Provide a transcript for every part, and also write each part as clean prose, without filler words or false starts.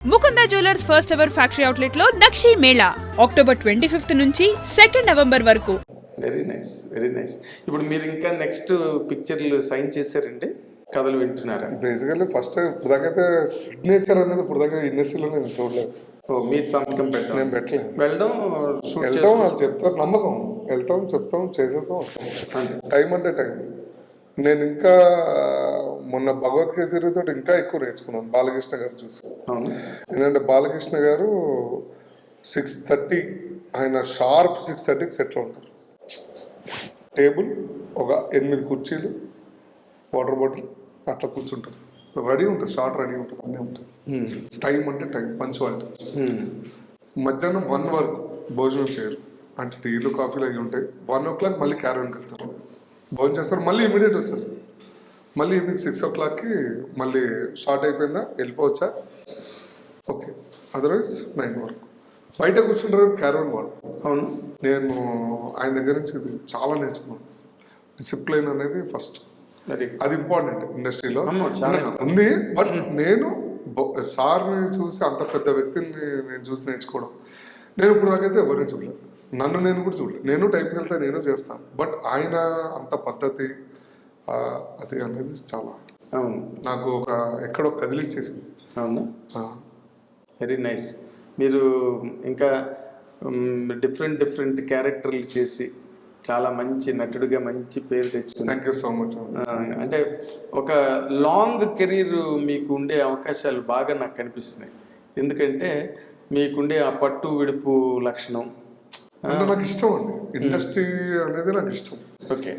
Mukunda jewellers first ever factory outlet లో నక్షి Mela October 25 నుంచి 2 November వరకు. Very nice, very nice. ఇప్పుడు మీరు ఇంకా నెక్స్ట్ పిక్చర్లు సైన్ చేశారండి, కథలు వింటున్నారా? బేసికల్లీ ఫస్ట్ ఇప్పుడు దాకైతే సిగ్నేచర్ అనేది ఇప్పుడు దాకా ఇండస్ట్రీలో నేను చూడలేదు. ఓ మీరు సంతకం పెట్టడం? నేను పెట్టలేదు. వెళ్ళడం వెళ్తాం అది చెప్తారు, నమ్మకం, వెళ్తాం చెప్తాం చేసేస్తాం వచ్చాం. టైం అంటే టైం. నేను ఇంకా మొన్న భగవత్ కేసరితో ఇంకా ఎక్కువ నేర్చుకున్నాను బాలకృష్ణ గారు చూసి. ఎందుకంటే బాలకృష్ణ గారు 6:30 ఆయన షార్ప్ 6:30కి సెట్లో ఉంటారు. టేబుల్, ఒక 8 కుర్చీలు, వాటర్ బాటిల్ అట్లా కూర్చుంటారు. రెడీ ఉంటుంది, షార్ట్ రెడీ ఉంటుంది, అన్నీ ఉంటుంది. టైం అంటే టైం, పంచువాలిటీ. మధ్యాహ్నం 1 వరకు భోజనం చేయరు, అంటే టీలు కాఫీలు అవి ఉంటాయి. 1 o'clock మళ్ళీ క్యారవన్కి వెళ్తారు, భోజనం చేస్తారు, మళ్ళీ ఇమీడియట్ వచ్చేస్తారు. మళ్ళీ ఈవినింగ్ 6 o'clock మళ్ళీ స్టార్ట్ అయిపోయిందా వెళ్ళిపోవచ్చా, ఓకే. అదర్వైజ్ 9 వరకు బయట కూర్చుంటారు క్యారవన్ వాళ్ళు. అవును, నేను ఆయన దగ్గర నుంచి చాలా నేర్చుకున్నాను. డిసిప్లైన్ అనేది ఫస్ట్, అది ఇంపార్టెంట్ ఇండస్ట్రీలో ఉంది. బట్ నేను సార్ని చూసి, అంత పెద్ద వ్యక్తిని నేను చూసి నేర్చుకోవడం, నేను ఇప్పుడు దాకైతే ఎవరిని చూడలేదు, నన్ను నేను కూడా చూడలేదు. నేను టైంకి వెళ్తే నేను చేస్తాను, బట్ ఆయన అంత పద్ధతి అది అనేది చాలా నాకు ఒక ఎక్కడో కదిలిచ్చేసింది. అవునా, వెరీ నైస్. మీరు ఇంకా డిఫరెంట్ క్యారెక్టర్లు చేసి చాలా మంచి నటుడిగా మంచి పేరు తెచ్చుకున్నారు. Thank you so much. అంటే ఒక లాంగ్ కెరీర్ మీకు ఉండే అవకాశాలు బాగా నాకు కనిపిస్తున్నాయి. ఎందుకంటే మీకుండే ఆ పట్టు విడుపు లక్షణం నాకు ఇష్టం అండి. ఇండస్ట్రీ అనేది నాకు ఇష్టం. ఓకే.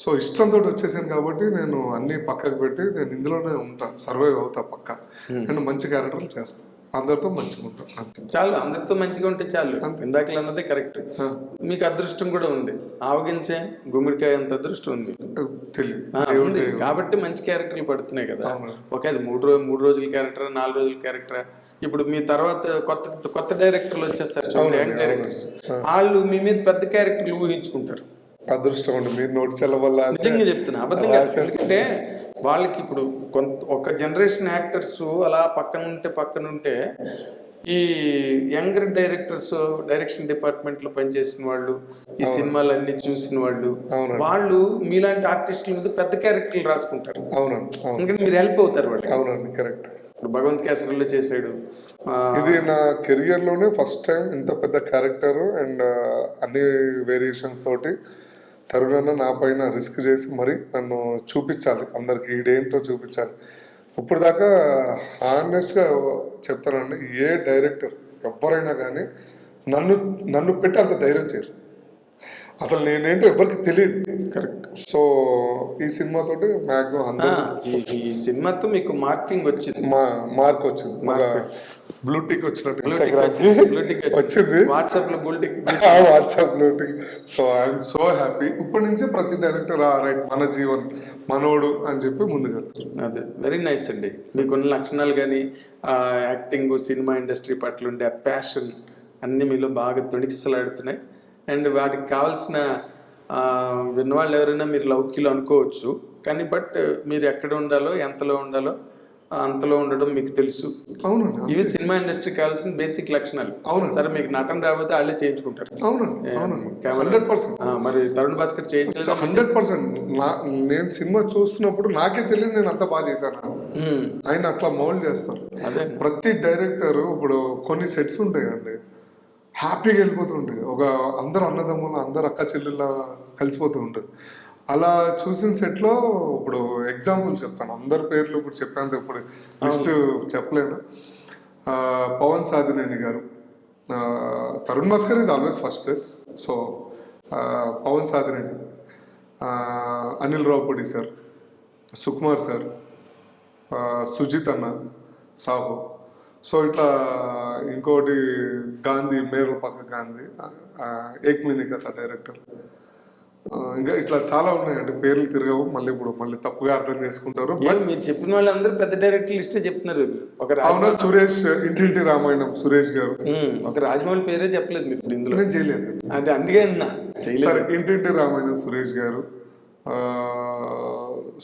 సో ఇష్టంతో వచ్చేసాను కాబట్టి నేను అన్ని పక్కకు పెట్టి నేను ఇందులోనే ఉంటా, సర్వైవ్ అవుతా పక్క. నేను మంచి క్యారెక్టర్లు చేస్తాను, అందరితో మంచిగా ఉంటాను, అంతే చాలు. అందరితో మంచిగా ఉంటే చాలు. ఇందాకలు అన్నదే కరెక్ట్. మీకు అదృష్టం కూడా ఉంది, ఆవగించే గుమ్మడికాయ అంత అదృష్టం ఉంది, తెలియదు కాబట్టి మంచి క్యారెక్టర్లు పడుతున్నాయి కదా. ఓకే, అది 3 రోజుల క్యారెక్టర్, 4 రోజుల క్యారెక్టర్. ఇప్పుడు మీ తర్వాత కొత్త డైరెక్టర్లు వచ్చేస్తారు, యంగ్ డైరెక్టర్స్, వాళ్ళు మీ మీద పెద్ద క్యారెక్టర్లు ఊహించుకుంటారు. అదృష్టం అండి, మీరు నోట్స్ వల్ల. నిజంగా చెప్తున్నా, అబద్ధం కాదు. ఎందుకంటే వాళ్ళకి ఇప్పుడు ఒక జనరేషన్ యాక్టర్స్ అలా పక్కన ఉంటే ఈ యంగర్ డైరెక్టర్స్, డైరెక్షన్ డిపార్ట్మెంట్ లో పనిచేసిన వాళ్ళు, ఈ సినిమాలన్నీ చూసిన వాళ్ళు మీలాంటి ఆర్టిస్టుల మీద పెద్ద క్యారెక్టర్లు రాసుకుంటారు. అవునండి, ఎందుకంటే మీరు హెల్ప్ అవుతారు వాళ్ళు. అవునండి, కరెక్ట్. ఇప్పుడు భగవంత్ కేసరిలో చేశాడు. ఇది నా కెరియర్ లోనే ఫస్ట్ టైం ఇంత పెద్ద క్యారెక్టర్ అండ్ అన్ని వేరియేషన్స్ తోటి తరుణ్ నా పైన రిస్క్ చేసి మరి నన్ను చూపించాలి, అందరికి ఈడేంటో చూపించాలి. ఇప్పుడు దాకా హానెస్ట్గా చెప్తానండి, ఏ డైరెక్టర్ ఎవరైనా కానీ నన్ను పెట్టి అంత ధైర్యం చేయరు. అసలు నేనేంటో ఎవరికి తెలియదు. కరెక్ట్. సో ఈ సినిమాతోటి మ్యాక్సిమం ఈ సినిమాతో మీకు మార్కింగ్ వచ్చింది, మార్క్ వచ్చింది, బ్లూటిక్ వచ్చినట్టు వచ్చింది, వాట్సాప్ లో blue tick. So I'm so happy. ఇప్పటి నుంచి ప్రతి డైరెక్టర్ రైట్ మన జీవన్ మనోడు అని చెప్పి ముందుకు వెళ్తారు. అదే వెరీ నైస్ అండి. మీకున్న లక్షణాలు కానీ యాక్టింగ్, సినిమా ఇండస్ట్రీ పట్ల ఉండే ప్యాషన్ అన్ని మీలో బాగా తొణికిసలాడుతున్నాయి. అండ్ వాటికి కావాల్సిన విన్నవాళ్ళు ఎవరైనా మీరు లౌక్యులు అనుకోవచ్చు, కానీ బట్ మీరు ఎక్కడ ఉండాలో, ఎంతలో ఉండాలో అంతలో ఉండడం మీకు తెలుసు. అవును, ఇవి సినిమా ఇండస్ట్రీ కావాల్సిన బేసిక్ లక్షణాలు. అవును, సరే మీకు నటన రాకపోతే వాళ్ళే చేయించుకుంటారు. అవును, 100%. మరి తరుణ్ భాస్కర్ చేయించలేదు. 100%. నేను సినిమా చూస్తున్నప్పుడు నాకే తెలియదు నేను అంత బాగా చేశాను. ఆయన అట్లా మౌల్డ్ చేస్తారు. అదే ప్రతి డైరెక్టర్ ఇప్పుడు కొన్ని సెట్స్ ఉంటాయి అండి, హ్యాపీగా వెళ్ళిపోతుంటాయి, ఒక అందరు అన్నదమ్ములు, అందరు అక్క చెల్లెళ్ళ కలిసిపోతూ ఉంటారు. అలా చూసిన సెట్లో ఇప్పుడు ఎగ్జాంపుల్ చెప్తాను, అందరి పేర్లు ఇప్పుడు చెప్పేంత ఇప్పుడు లిస్ట్ చెప్పలేను. Pawan Sadhineni garu, Tarun Bhaskar is always first place. So Pawan Sadhineni, Anil Ravipudi sir, Sukumar sir, Sujith అన్న, సాహో. సో ఇట్లా ఇంకోటి గాంధీ, మేరు పక్క గాంధీ, ఏక్మిని కథ డైరెక్టర్. ఇంకా ఇట్లా చాలా ఉన్నాయండి, పేర్లు తిరగవు. మళ్ళీ తప్పుగా అర్థం చేసుకుంటారు. మీరు చెప్పిన వాళ్ళందరూ పెద్ద డైరెక్టర్ లిస్టే చెప్తున్నారు. అవునా, సురేష్, ఇంటింటి రామాయణం సురేష్ గారు. ఒక రాజమౌళి పేరే చెప్పలేదు మీరు ఇందులో. నేను చేయలేదు, అది అందుకే అన్నా. సరే, ఇంటింటి రామాయణం సురేష్ గారు,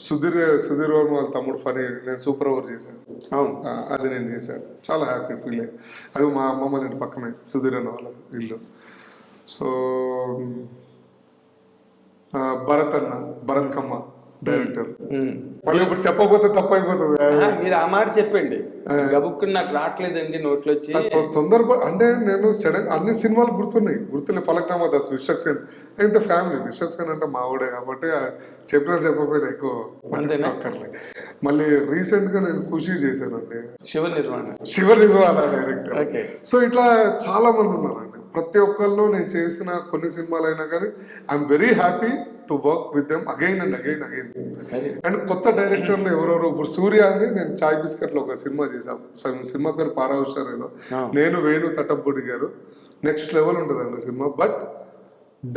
సుధీర్ వర్మ వాళ్ళ తమ్ముడు ఫనీ నేను సూపర్ ఓవర్ చేశాను. అవును. అది నేను చేశాను, చాలా హ్యాపీ ఫీల్ అయ్యి. అది మా అమ్మమ్మ ఇంటి పక్కనే సుధీర్ అన్న వాళ్ళ ఇల్లు. సో భరత్ కమ్మ డైరెక్టర్. మళ్ళీ ఇప్పుడు చెప్పకపోతే తప్పైపోతుంది. మీరు ఆ మాట చెప్పండి, గబుక్కుని నాకు రావట్లేదండి నోట్లో వచ్చి. తొందర అంటే నేను సడన్ అన్ని సినిమాలు గుర్తున్నాయి. ఫలక్నామా దాస్, విశ్వక్సేన్, ఇంత ఫ్యామిలీ. విశ్వక్సేన్ అంటే మావిడే కాబట్టి చెప్పకపోయినా ఎక్కువ అక్కర్లేదు. మళ్ళీ రీసెంట్ గా నేను ఖుషి చేశానండి, శివ నిర్వాణ డైరెక్టర్. సో ఇట్లా చాలా మంది ఉన్నారండి. ప్రతి ఒక్కళ్ళు నేను చేసిన కొన్ని సినిమాలు అయినా కానీ I'm very happy to work with them again and again. And కొత్త డైరెక్టర్లు ఎవరెవరు, ఇప్పుడు సూర్య అని నేను చాయ్ బిస్కెట్ లో ఒక సినిమా చేశాను. సినిమా పేరు పారావుషార్ ఏదో, నేను వేణు తట్టంపూడి గారు. నెక్స్ట్ లెవెల్ ఉంటుందండి సినిమా. బట్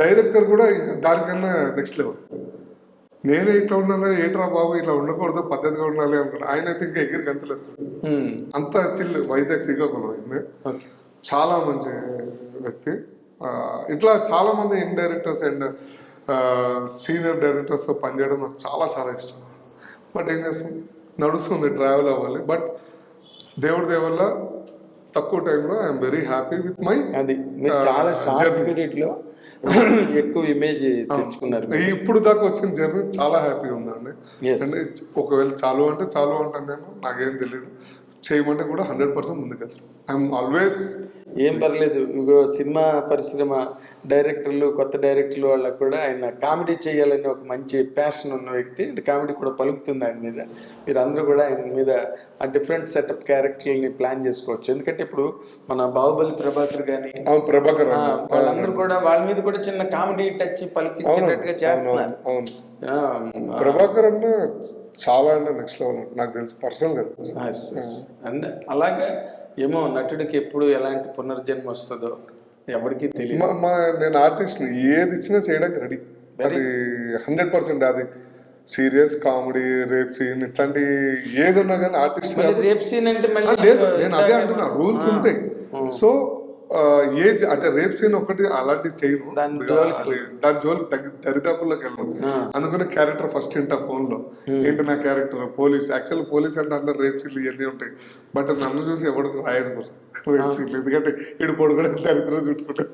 డైరెక్టర్ కూడా దానికన్నా నెక్స్ట్ లెవెల్. నేనే ఇట్లా ఉన్నాను, ఏట్రా బాబు ఇట్లా ఉండకూడదు, పద్ధతిగా ఉండాలి అనుకుంటా. ఆయన అయితే ఇంకా ఎగిరి గంతులేస్తాడు. అంత చిల్లు. వైజాగ్ శ్రీకాకుళం అయింది. చాలా మంచి వ్యక్తి. ఇట్లా చాలా మంది young directors and senior directors పనిచేయడం నాకు చాలా చాలా ఇష్టం. బట్ ఏం చేస్తాం, నడుస్తుంది, ట్రావెల్ అవ్వాలి. బట్ దేవుడి దేవల్ల తక్కువ టైంలో I'm very happy with my. అది చాలా షార్ట్ పీరియడ్ లో ఎక్కువ ఇమేజ్ తెచ్చుకున్నారు. ఇప్పుడు దాకా వచ్చిన జర్నీ చాలా హ్యాపీగా ఉందండి. అంటే ఒకవేళ చాలు అంటే చాలు అంటాను నేను, నాకేం తెలియదు. చేయమంటే కూడా 100% ముందుకెళ్తాను. I'm always. ఏం పర్లేదు, సినిమా పరిశ్రమ డైరెక్టర్లు, కొత్త డైరెక్టర్లు వాళ్ళకు కూడా ఆయన కామెడీ చేయాలని ఒక మంచి ప్యాషన్ ఉన్న వ్యక్తి. కామెడీ కూడా పలుకుతుంది ఆయన మీద. మీరు అందరూ కూడా ఆయన మీద ఆ డిఫరెంట్ సెటప్ క్యారెక్టర్ని ప్లాన్ చేసుకోవచ్చు. ఎందుకంటే ఇప్పుడు మన బాహుబలి ప్రభాకర్ కానీ వాళ్ళందరూ కూడా వాళ్ళ మీద కూడా చిన్న కామెడీ టచ్ పలికించినట్టుగా చేస్తున్నారు. ప్రభాకర్ అంటే చాలా అంటే నెక్స్ట్ లెవెల్ నాకు తెలుసు పర్సనల్గా. అండ్ అలాగే ఏమో నటుడికి ఎప్పుడు ఎలాంటి పునర్జన్మ వస్తుందో ఎవరికి తెలియదు. నేను ఆర్టిస్ట్ ఏది ఇచ్చినా చేయడానికి రెడీ. అది 100%. అది సీరియస్, కామెడీ, రేప్ సీన్, ఇట్లాంటి ఏది ఉన్నా కానీ ఆర్టిస్ట్. రేప్ సీన్ అంటే లేదు, నేను అదే అంటున్నా, రూల్స్ ఉంటాయి. సో ఏజ్ అంటే రేప్ సీన్ ఒకటి అలాంటివి చేయను, దాని జోలికి దరిదాపుల్లోకి వెళ్ళను. అందుకని క్యారెక్టర్ ఫస్ట్ ఇంటా ఫోన్ లో ఏంటి నా క్యారెక్టర్ పోలీస్. యాక్చువల్ పోలీస్ అంటే అందరు రేప్ సీన్లు ఇవన్నీ ఉంటాయి. బట్ నన్ను చూసి ఎవరికి రాయదు రేప్ సీన్లు, ఎందుకంటే ఇడు పొడు కూడా దరిద్రం చుట్టుకుంటారు.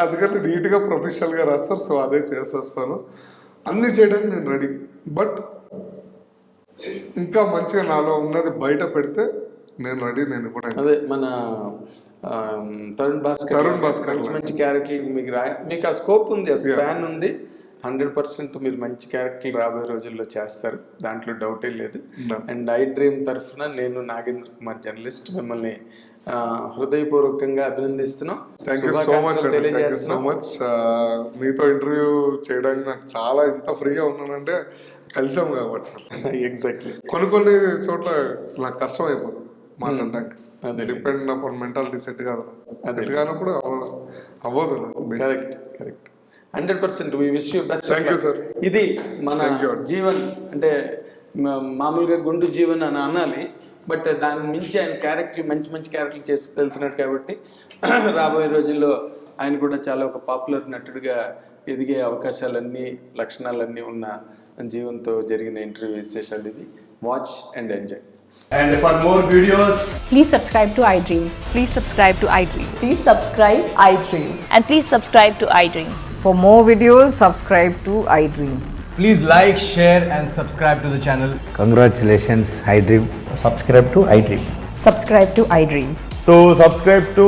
అందుకని నీట్ గా ప్రొఫెషనల్ గా రాస్తారు. సో అదే చేసేస్తాను, అన్ని చేయడానికి నేను రెడీ. బట్ ఇంకా మంచిగా నాలో ఉన్నది బయట పెడితే నేను రెడీ. నేను కూడా అదే మన తరుణ్ భాస్కర్ మంచి క్యారెక్టర్ మీకు ఆ స్కోప్ ఉంది, ఆ స్పాన్ ఉంది. 100% మీరు మంచి క్యారెక్టర్ రాబోయే రోజుల్లో చేస్తారు, దాంట్లో డౌటే లేదు. అండ్ ఐ డ్రీమ్ తరఫున నేను నాగేంద్ర కుమార్ జర్నలిస్ట్ మిమ్మల్ని హృదయపూర్వకంగా అభినందిస్తున్నాం. So much. మీతో ఇంటర్వ్యూ చేయడానికి నాకు చాలా ఇంత ఫ్రీగా ఉన్నానంటే కలిసాం కాబట్టి. ఎగ్జాక్ట్లీ. కొన్ని చోట్ల నాకు కష్టం అయిపోతుంది మాట్లాడడానికి. డిపెండ్ అపాన్ మెంటాలిటీ సెట్ కాదు, సెట్ కానప్పుడు అవ్వదు. Correct 100%. We wish you best. Thank you sir. ఇది మన జీవన్ అంటే మామూలుగా గుండు జీవన్ అని అనాలి. బట్ దాని మించి ఆయన క్యారెక్టర్ మంచి క్యారెక్టర్లు చేసి వెళ్తున్నాడు కాబట్టి రాబోయే రోజుల్లో ఆయన కూడా చాలా ఒక పాపులర్ నటుడిగా ఎదిగే అవకాశాలన్నీ, లక్షణాలన్నీ ఉన్న జీవన్తో జరిగిన ఇంటర్వ్యూ విశేషాలు ఇది. Watch and enjoy. And for more videos, please subscribe to iDream. Please subscribe to iDream. Please subscribe iDream. And please subscribe to iDream. For more videos, subscribe to iDream. please like, share and subscribe to the channel. Congratulations, iDream. Subscribe to iDream. Subscribe to iDream. So subscribe to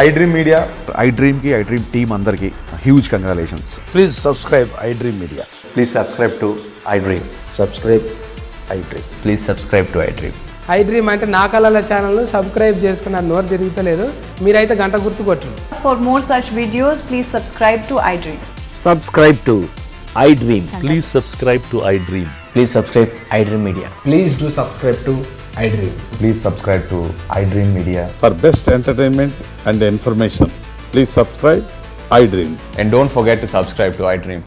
iDream Media. iDream ki iDream team andarki huge congratulations. Please subscribe iDream Media. Please subscribe to iDream. Subscribe iDream. Please subscribe to iDream. iDream అంటే నా కళల channel subscribe చేసుకున్న నోరు తిరుగుతలేదు, మీరైతే గంట గుర్తు కొట్టండి. For more such videos, please subscribe to iDream. Subscribe to iDream. Please subscribe to iDream. Please subscribe iDream Media. Please do subscribe to iDream. Please subscribe to iDream Media. For best entertainment and information, please subscribe iDream. And don't forget to subscribe to iDream.